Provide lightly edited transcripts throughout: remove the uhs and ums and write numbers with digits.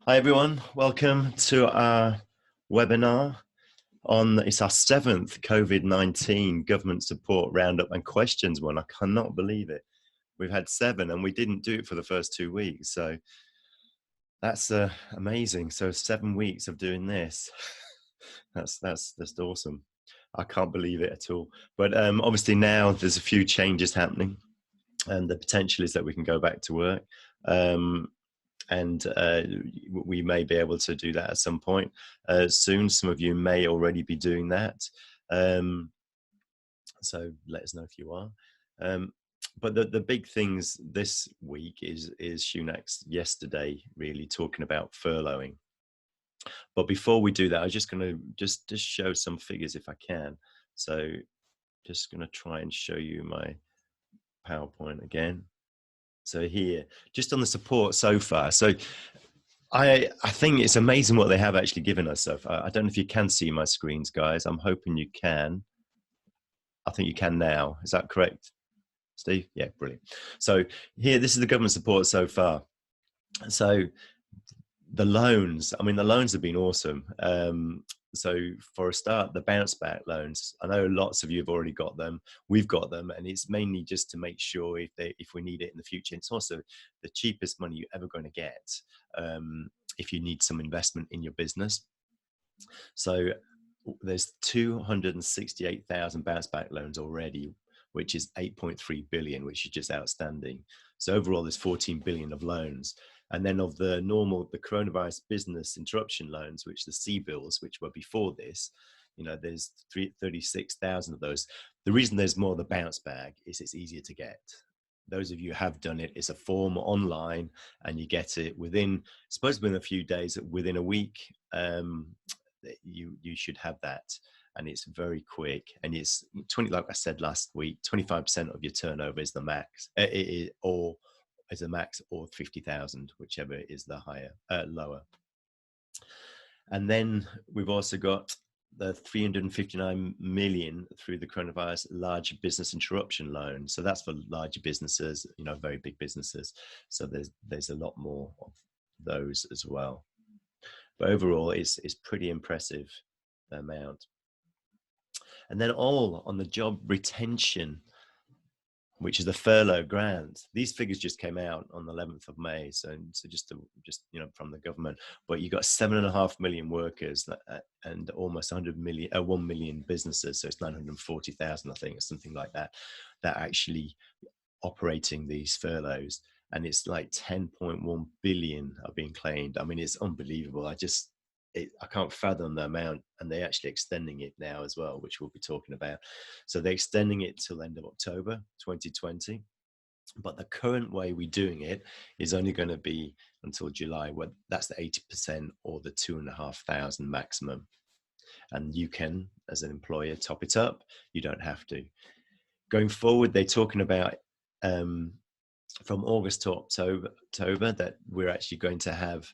Hi everyone, welcome to our webinar it's our seventh COVID-19 government support roundup and questions one. I cannot believe it. We've had seven and we didn't do it for the first 2 weeks. So that's amazing. So 7 weeks of doing this. That's just awesome. I can't believe it at all. But obviously now there's a few changes happening and the potential is that we can go back to work. And we may be able to do that at some point soon. Some of you may already be doing that. So let us know if you are. But the big things this week is Shunak's yesterday really talking about furloughing. But before we do that, I'm just going to just show some figures if I can. So just going to try and show you my PowerPoint again. So here, just on the support so far. So I think it's amazing what they have actually given us so far. I don't know if you can see my screens, guys. I'm hoping you can. I think you can now. Is that correct, Steve? Yeah, brilliant. So here, this is the government support so far. So the loans, I mean, the loans have been awesome. So for a start, the bounce back loans, I know lots of you have already got them. We've got them, and it's mainly just to make sure if we need it in the future. It's also the cheapest money you're ever going to get if you need some investment in your business. So there's 268,000 bounce back loans already, which is 8.3 billion, which is just outstanding. So overall, there's 14 billion of loans. And then of the coronavirus business interruption loans, which the C-bills, which were before this, there's 36,000 of those. The reason there's more of the bounce back is it's easier to get. Those of you who have done it, it's a form online and you get it within a few days, within a week, you should have that. And it's very quick. And it's 20, like I said last week, 25% of your turnover is the max, or is a max, or 50,000, whichever is the lower. And then we've also got the 359 million through the coronavirus large business interruption loan. So that's for larger businesses, very big businesses. So there's a lot more of those as well. But overall, it's pretty impressive, the amount. And then all on the job retention, which is the Furlough Grant. These figures just came out on the 11th of May. So just from the government, but you got 7.5 million workers and almost 1 million businesses. So it's 940,000, I think, or something like that, that actually operating these furloughs. And it's like 10.1 billion are being claimed. I mean, it's unbelievable. I can't fathom the amount, and they're actually extending it now as well, which we'll be talking about. So they're extending it till the end of October 2020. But the current way we're doing it is only going to be until July, where that's the 80% or the 2,500 maximum. And you can, as an employer, top it up. You don't have to. Going forward, they're talking about from August to October that we're actually going to have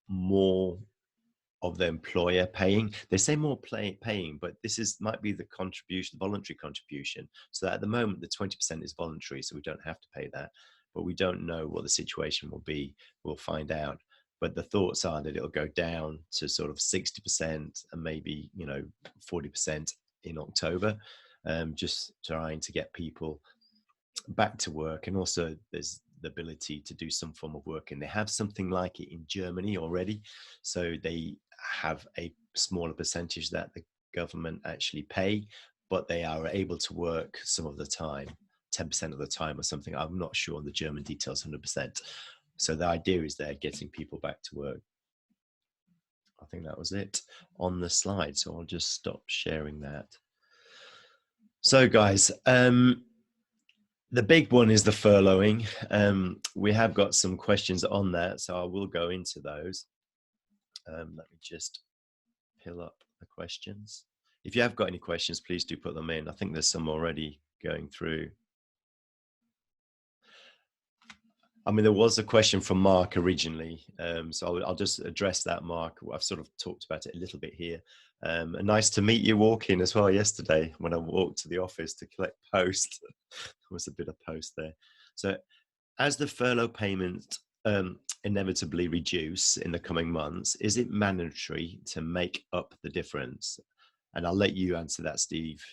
more of the employer paying. They say more paying, but this might be the contribution, voluntary contribution. So that at the moment, the 20% is voluntary, so we don't have to pay that. But we don't know what the situation will be. We'll find out. But the thoughts are that it'll go down to sort of 60% and maybe 40% in October, just trying to get people back to work. And also there's the ability to do some form of work, and they have something like it in Germany already. So they have a smaller percentage that the government actually pay, but they are able to work some of the time, 10% of the time or something. I'm not sure on the German details 100%. So the idea is they're getting people back to work. I think that was it on the slide. So I'll just stop sharing that. So guys, the big one is the furloughing. We have got some questions on that, so I will go into those. Let me just pull up the questions. If you have got any questions, please do put them in. I think there's some already going through. I mean, there was a question from Mark originally, so I'll just address that, Mark. I've sort of talked about it a little bit here. And nice to meet you walking as well yesterday when I walked to the office to collect post. There was a bit of post there. So as the furlough payment inevitably reduce in the coming months, is it mandatory to make up the difference? And I'll let you answer that, Steve,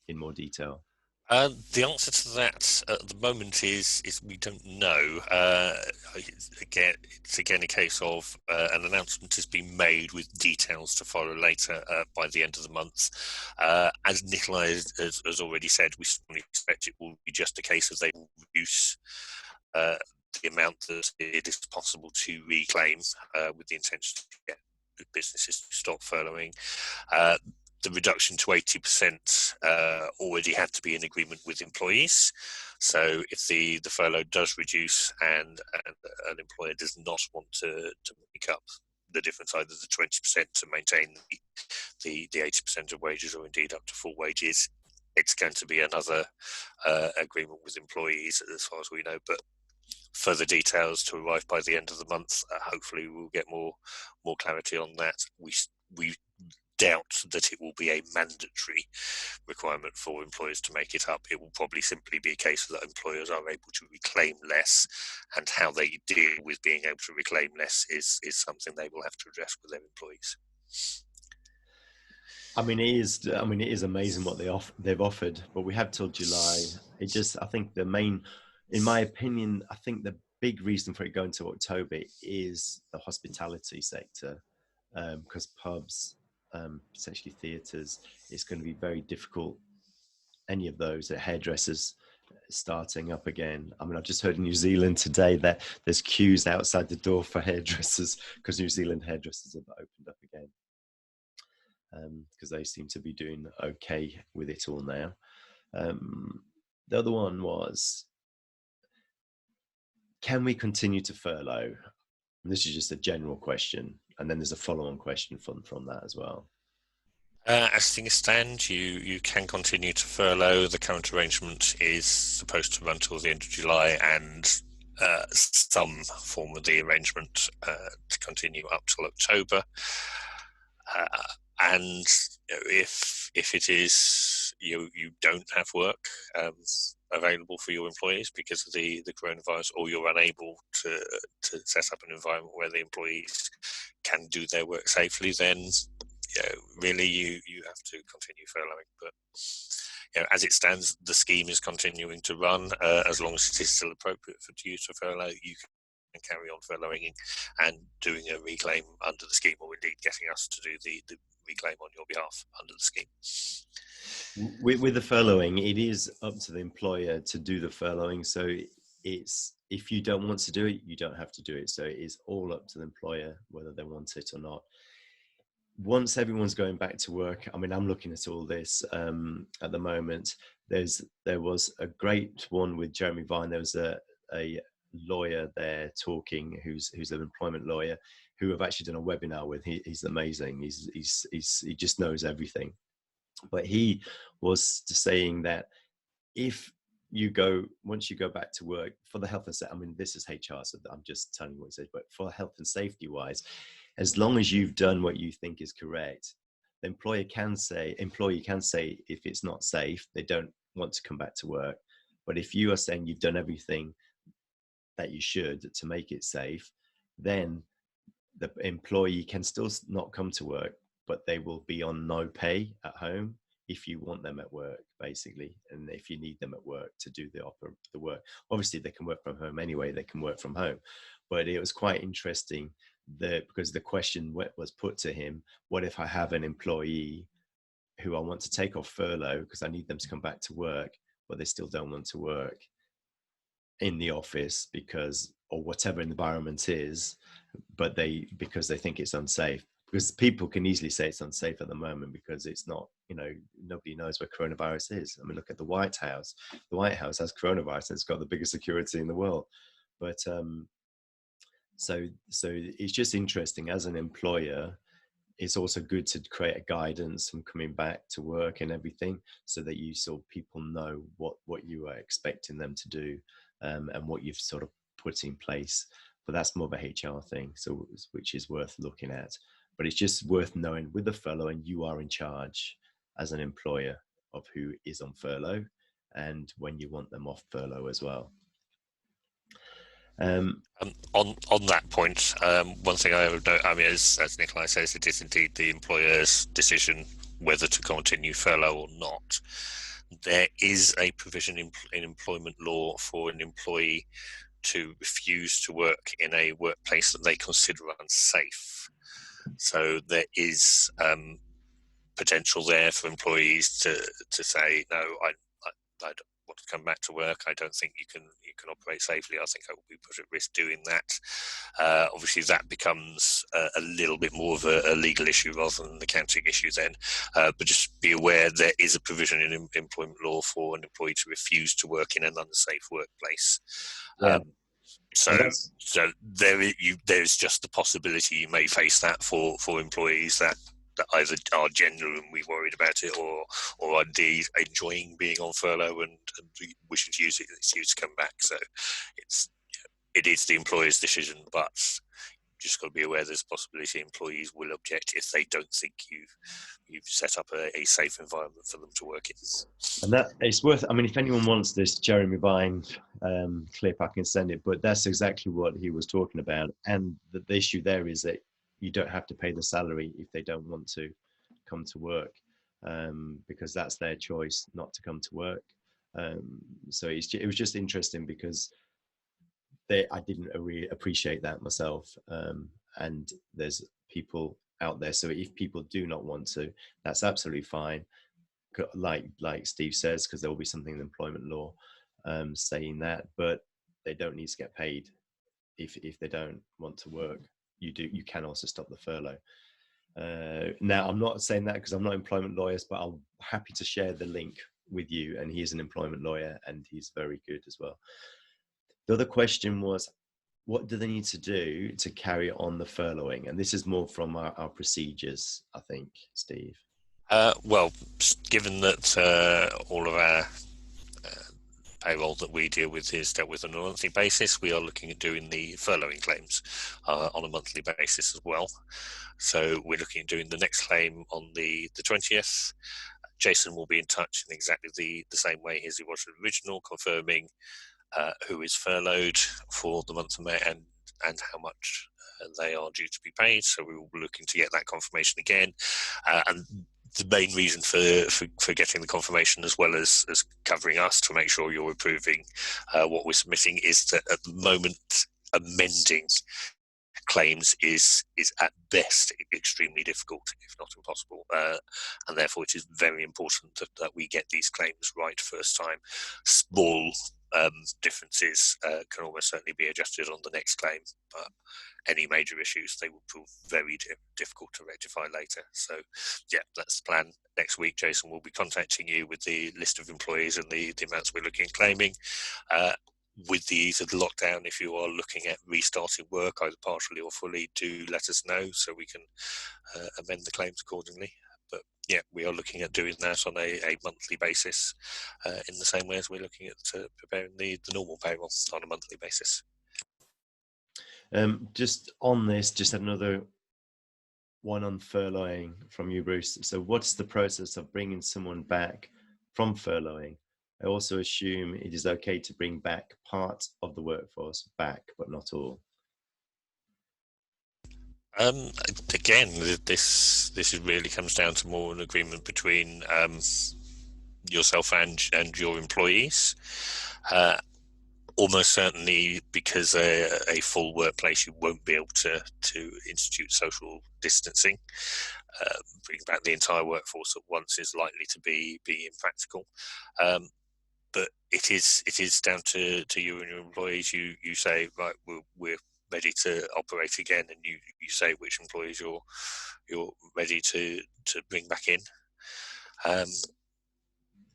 in more detail. The answer to that at the moment is we don't know. It's again a case of an announcement has been made with details to follow later by the end of the month. As Nikolai has already said, we strongly expect it will be just a case of they will reduce the amount that it is possible to reclaim with the intention to get businesses to stop furloughing. The reduction to 80% already had to be in agreement with employees. So if the furlough does reduce and an employer does not want to make up the difference, either the 20% to maintain the 80% of wages or indeed up to full wages, it's going to be another agreement with employees as far as we know. But further details to arrive by the end of the month. Hopefully we'll get more clarity on that. We doubt that it will be a mandatory requirement for employers to make it up. It will probably simply be a case that employers are able to reclaim less, and how they deal with being able to reclaim less is something they will have to address with their employees. I mean, it is amazing what they've offered, but we have till July. I think in my opinion, I think the big reason for it going to October is the hospitality sector, because pubs, potentially theatres, it's going to be very difficult. Any of those, hairdressers starting up again. I mean, I've just heard in New Zealand today that there's queues outside the door for hairdressers because New Zealand hairdressers have opened up again. Because they seem to be doing okay with it all now. The other one was, can we continue to furlough? And this is just a general question, and then there's a follow-on question from that as well. As things stand, you can continue to furlough. The current arrangement is supposed to run till the end of July, and some form of the arrangement to continue up till October. And if it is you don't have work available for your employees because of the coronavirus, or you're unable to set up an environment where the employees can do their work safely, then really you have to continue furloughing. But as it stands, the scheme is continuing to run as long as it is still appropriate for you to furlough. You can carry on furloughing and doing a reclaim under the scheme, or indeed getting us to do the reclaim on your behalf under the scheme. With the furloughing, it is up to the employer to do the furloughing. So it's, if you don't want to do it, you don't have to do it. So it is all up to the employer whether they want it or not. Once everyone's going back to work, I mean, I'm looking at all this at the moment. There was a great one with Jeremy Vine. There was a lawyer there talking, who's an employment lawyer, who have actually done a webinar with. He's amazing. He just knows everything. But he was saying that once you go back to work for the health and safety, I mean, this is HR, so I'm just telling you what it says, but for health and safety wise, as long as you've done what you think is correct, the employee can say if it's not safe, they don't want to come back to work. But if you are saying you've done everything that you should to make it safe, then the employee can still not come to work, but they will be on no pay at home if you want them at work, basically, and if you need them at work to do the work. Obviously, they can work from home anyway. They can work from home, but it was quite interesting because the question was put to him: what if I have an employee who I want to take off furlough because I need them to come back to work, but they still don't want to work in the office or whatever environment is, but because they think it's unsafe? Because people can easily say it's unsafe at the moment because it's not, nobody knows where coronavirus is. I mean, look at the White House. The White House has coronavirus and it's got the biggest security in the world. But so it's just interesting as an employer. It's also good to create a guidance from coming back to work and everything, so that you sort of people know what you are expecting them to do, and what you've sort of put in place. But that's more of a HR thing, so which is worth looking at. But it's just worth knowing with the furlough, and you are in charge as an employer of who is on furlough and when you want them off furlough as well. On that point, one thing I would note, I mean, as Nikolai says, it is indeed the employer's decision whether to continue furlough or not. There is a provision in employment law for an employee to refuse to work in a workplace that they consider unsafe. So there is potential there for employees to say, no, I don't want to come back to work. I don't think you can operate safely. I think I will be put at risk doing that. Obviously, that becomes a little bit more of a legal issue rather than an accounting issue then. But just be aware there is a provision in employment law for an employee to refuse to work in an unsafe workplace. Yeah. So there's just the possibility you may face that for employees that either are genuinely worried about it or indeed enjoying being on furlough and wishing to use it as an excuse to come back. So it is the employer's decision, but just got to be aware there's a possibility employees will object if they don't think you've set up a safe environment for them to work in. And that it's worth. I mean, if anyone wants this Jeremy Vine clip, I can send it. But that's exactly what he was talking about. And the issue there is that you don't have to pay the salary if they don't want to come to work, because that's their choice not to come to work. So it was just interesting because I didn't really appreciate that myself. And there's people out there. So if people do not want to, that's absolutely fine. Like Steve says, because there will be something in employment law saying that, but they don't need to get paid if they don't want to work. You can also stop the furlough. Now, I'm not saying that because I'm not employment lawyers, but I'm happy to share the link with you. And he's an employment lawyer, and he's very good as well. The other question was, what do they need to do to carry on the furloughing? And this is more from our procedures, I think, Steve. Well, given that all of our payroll that we deal with is dealt with on a monthly basis, we are looking at doing the furloughing claims on a monthly basis as well. So we're looking at doing the next claim on the 20th. Jason will be in touch in exactly the same way as he was original, confirming who is furloughed for the month of May and how much they are due to be paid. So we will be looking to get that confirmation again. And the main reason for getting the confirmation, as well as covering us to make sure you're approving what we're submitting, is that at the moment amending claims is at best extremely difficult, if not impossible, and therefore it is very important that we get these claims right first time. Small differences can almost certainly be adjusted on the next claim, but any major issues, they will prove very difficult to rectify later. So yeah, that's the plan. Next week, Jason will be contacting you with the list of employees and the amounts we're looking at claiming. With the ease of the lockdown, if you are looking at restarting work, either partially or fully, do let us know so we can amend the claims accordingly. But yeah, we are looking at doing that on a monthly basis in the same way as we're looking at preparing the normal payroll on a monthly basis. Just on this, just another one on furloughing from you, Bruce. So what's the process of bringing someone back from furloughing? I also assume it is okay to bring back part of the workforce back, but not all. Again, this really comes down to more an agreement between yourself and your employees. Almost certainly, because a full workplace, you won't be able to institute social distancing. Bringing back the entire workforce at once is likely to be impractical. But it is down to you and your employees. You say, right, we're ready to operate again, and you say which employees you're ready to bring back in.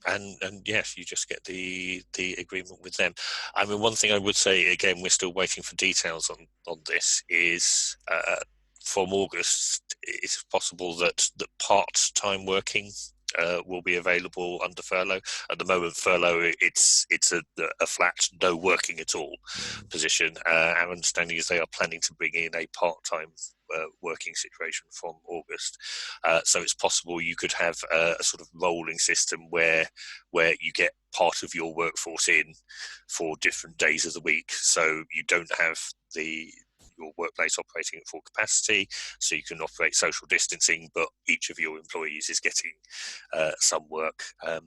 And yes, you just get the agreement with them. I mean, one thing I would say, again, we're still waiting for details on this, is from August, it's possible that part-time working will be available under furlough. At the moment, furlough, it's a flat no working at all position. Our understanding is they are planning to bring in a part-time working situation from August. So it's possible you could have a sort of rolling system where you get part of your workforce in for different days of the week. So you don't have your workplace operating at full capacity, so you can operate social distancing, but each of your employees is getting some work and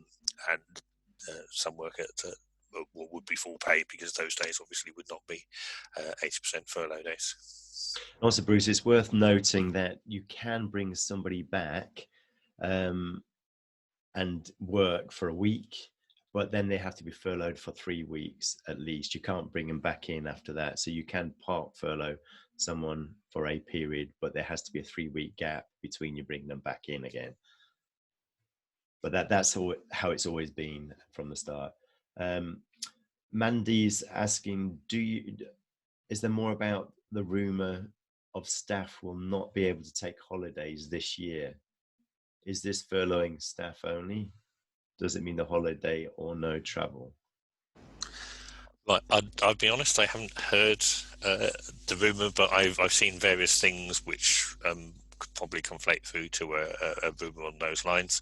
some work at what would be full pay, because those days obviously would not be 80% furlough days. Also, Bruce, it's worth noting that you can bring somebody back and work for a week, but then they have to be furloughed for 3 weeks at least. You can't bring them back in after that. So you can part furlough someone for a period, but there has to be a 3-week gap between you bringing them back in again. But that's how it's always been from the start. Mandy's asking, is there more about the rumor of staff will not be able to take holidays this year? Is this furloughing staff only? Does it mean the holiday or no travel? Right, I'll be honest, I haven't heard the rumour, but I've seen various things which could probably conflate through to a rumour on those lines.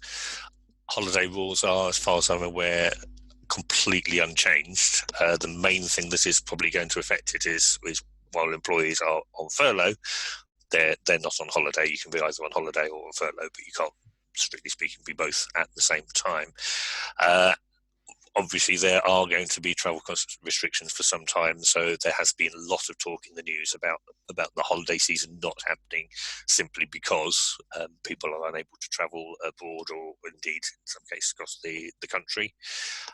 Holiday rules are, as far as I'm aware, completely unchanged. The main thing that is probably going to affect it is while employees are on furlough, they're not on holiday. You can be either on holiday or on furlough, but you can't, strictly speaking, be both at the same time. Obviously, there are going to be travel restrictions for some time, so there has been a lot of talk in the news about the holiday season not happening, simply because people are unable to travel abroad, or indeed in some cases across the country.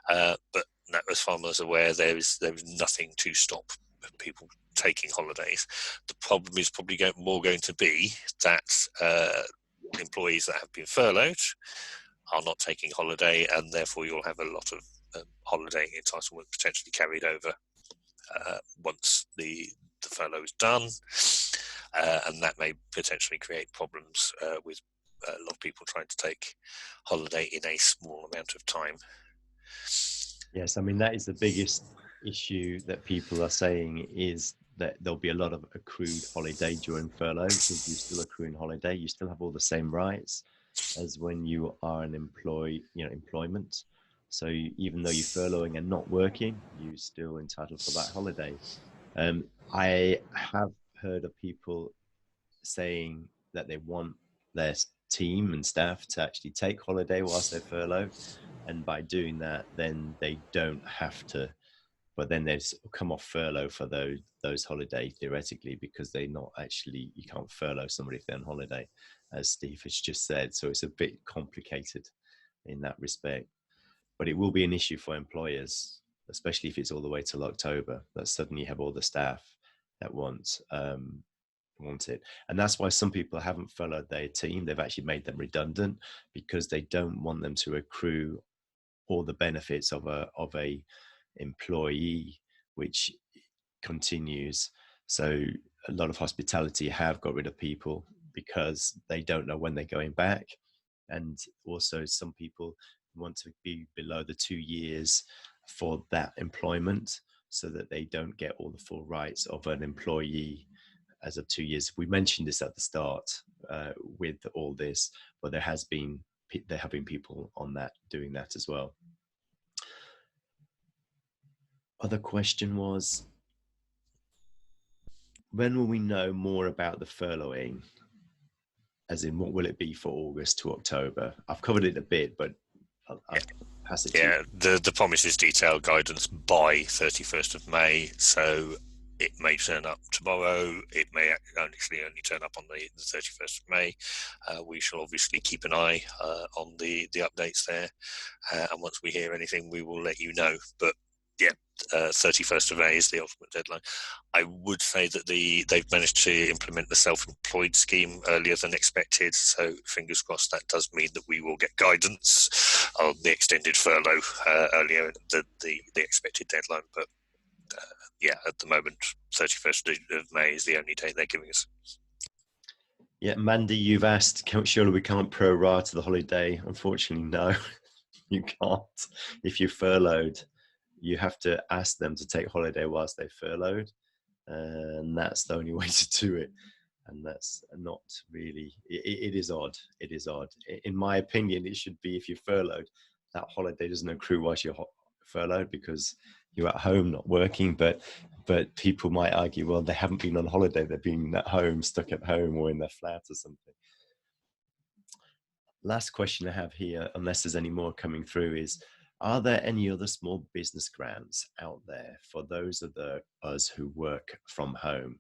But no, as far as I'm aware, there is nothing to stop people taking holidays. The problem is probably going to be that employees that have been furloughed are not taking holiday, and therefore you'll have a lot of holiday entitlement potentially carried over once the furlough is done, and that may potentially create problems with a lot of people trying to take holiday in a small amount of time. Yes, I mean, that is the biggest issue that people are saying, is that there'll be a lot of accrued holiday during furlough, because you're still accruing holiday. You still have all the same rights as when you are an employment. So even though you're furloughing and not working, you're still entitled for that holiday. I have heard of people saying that they want their team and staff to actually take holiday whilst they're furloughed, and by doing that, then they don't have to. But then they've come off furlough for those holidays theoretically, because they're not actually, you can't furlough somebody if they're on holiday, as Steve has just said. So it's a bit complicated in that respect. But it will be an issue for employers, especially if it's all the way till October, that suddenly you have all the staff that want it. And that's why some people haven't furloughed their team. They've actually made them redundant, because they don't want them to accrue all the benefits of a employee, which continues. So a lot of hospitality have got rid of people because they don't know when they're going back. And also some people want to be below the 2 years for that employment, so that they don't get all the full rights of an employee as of 2 years. We mentioned this at the start with all this, but there have been people on that doing that as well. Other question was, when will we know more about the furloughing? As in, what will it be for August to October? I've covered it a bit, but I'll pass it to you. The promise is detailed guidance by 31st of May, so it may turn up tomorrow, it may only turn up on the 31st of May. We shall obviously keep an eye on the updates there, and once we hear anything, we will let you know. But 31st of May is the ultimate deadline. I would say that they've managed to implement the self-employed scheme earlier than expected, so fingers crossed that does mean that we will get guidance on the extended furlough earlier than the expected deadline. But at the moment, 31st of May is the only date they're giving us. Yeah, Mandy, you've asked, surely we can't prorate the holiday? Unfortunately, no, you can't. If you're furloughed, you have to ask them to take holiday whilst they're furloughed, and that's the only way to do it. And that's not really, it is odd. It is odd. In my opinion, it should be, if you're furloughed, that holiday doesn't accrue whilst you're furloughed because you're at home not working, but people might argue, well, they haven't been on holiday, they've been at home, stuck at home or in their flat or something. Last question I have here, unless there's any more coming through, is are there any other small business grants out there for those of us who work from home?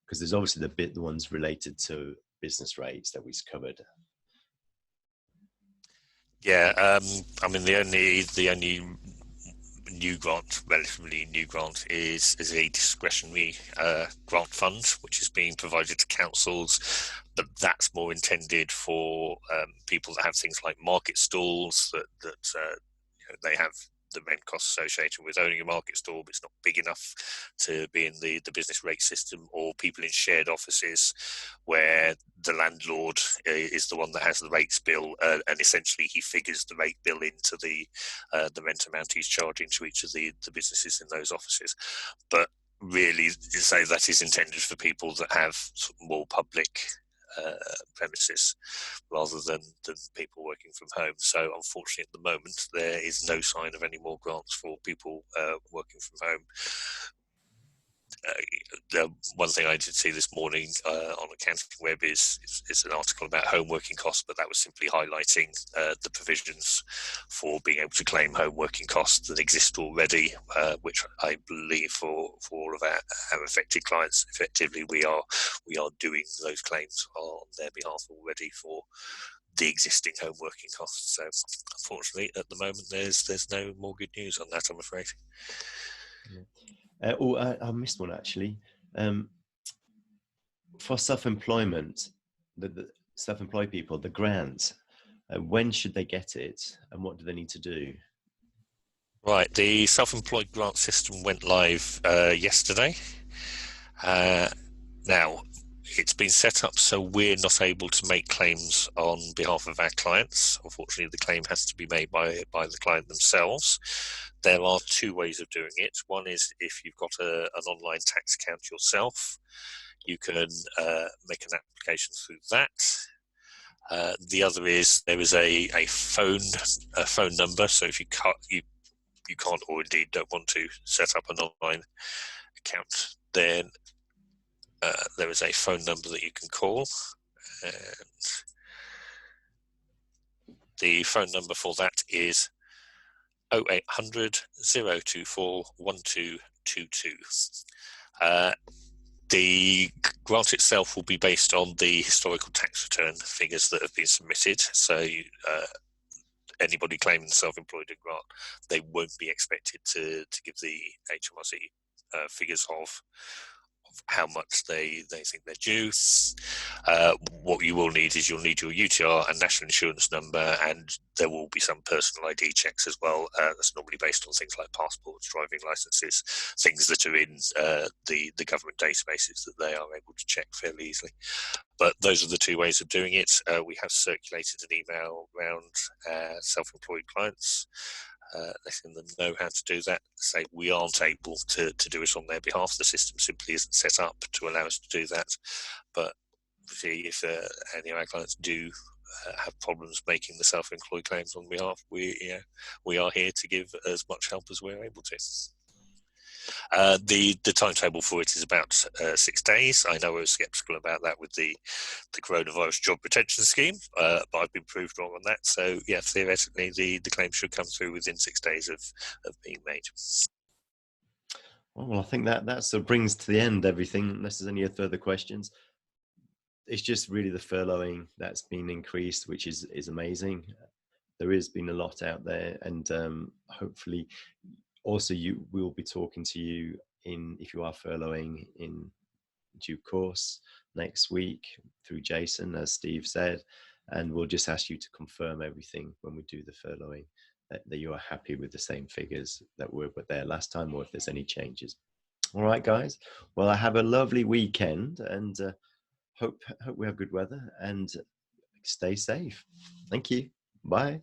Because there's obviously the ones related to business rates that we've covered. Yeah, I mean the only new grant, relatively new grant, is a discretionary grant fund, which is being provided to councils, but that's more intended for people that have things like market stalls that they have the rent costs associated with owning a market stall, but it's not big enough to be in the business rate system, or people in shared offices where the landlord is the one that has the rates bill, and essentially he figures the rate bill into the rent amount he's charging to each of the businesses in those offices. But really, say that is intended for people that have more public premises rather than people working from home. So unfortunately at the moment there is no sign of any more grants for people working from home. The one thing I did see this morning on Accounting Web is an article about home working costs, but that was simply highlighting the provisions for being able to claim home working costs that exist already, which I believe for all of our affected clients, effectively we are doing those claims on their behalf already for the existing home working costs. So unfortunately at the moment there's no more good news on that, I'm afraid. I missed one actually. For self-employment, the self-employed people, the grant, when should they get it and what do they need to do? Right, the self-employed grant system went live yesterday. Now, it's been set up so we're not able to make claims on behalf of our clients. Unfortunately, the claim has to be made by the client themselves. There are two ways of doing it. One is if you've got an online tax account yourself, you can make an application through that. The other is there is a phone number. So if you can't or indeed don't want to set up an online account, then there is a phone number that you can call, and the phone number for that is 0800 024 1222. The grant itself will be based on the historical tax return figures that have been submitted. So anybody claiming the self-employed grant, they won't be expected to give the HMRC figures of how much they think they're due. What you will need is you'll need your UTR and national insurance number, and there will be some personal ID checks as well. That's normally based on things like passports, driving licenses, things that are in the government databases that they are able to check fairly easily. But those are the two ways of doing it. We have circulated an email around self-employed clients, letting them know how to do that. Say we aren't able to do it on their behalf. The system simply isn't set up to allow us to do that. But see, if any of our clients do have problems making the self-employed claims on behalf, we are here to give as much help as we're able to. The timetable for it is about 6 days. I know I was sceptical about that with the coronavirus job retention scheme, but I've been proved wrong on that. So yeah, theoretically the claim should come through within 6 days of being made. Well, I think that sort of brings to the end everything, unless there's any further questions. It's just really the furloughing that's been increased, which is amazing. There has been a lot out there, and hopefully also we'll be talking to you if you are furloughing in due course next week through Jason, as Steve said, and we'll just ask you to confirm everything when we do the furloughing, that you are happy with the same figures that were there last time, or if there's any changes. All right, guys. Well, I have a lovely weekend, and hope we have good weather, and stay safe. Thank you. Bye.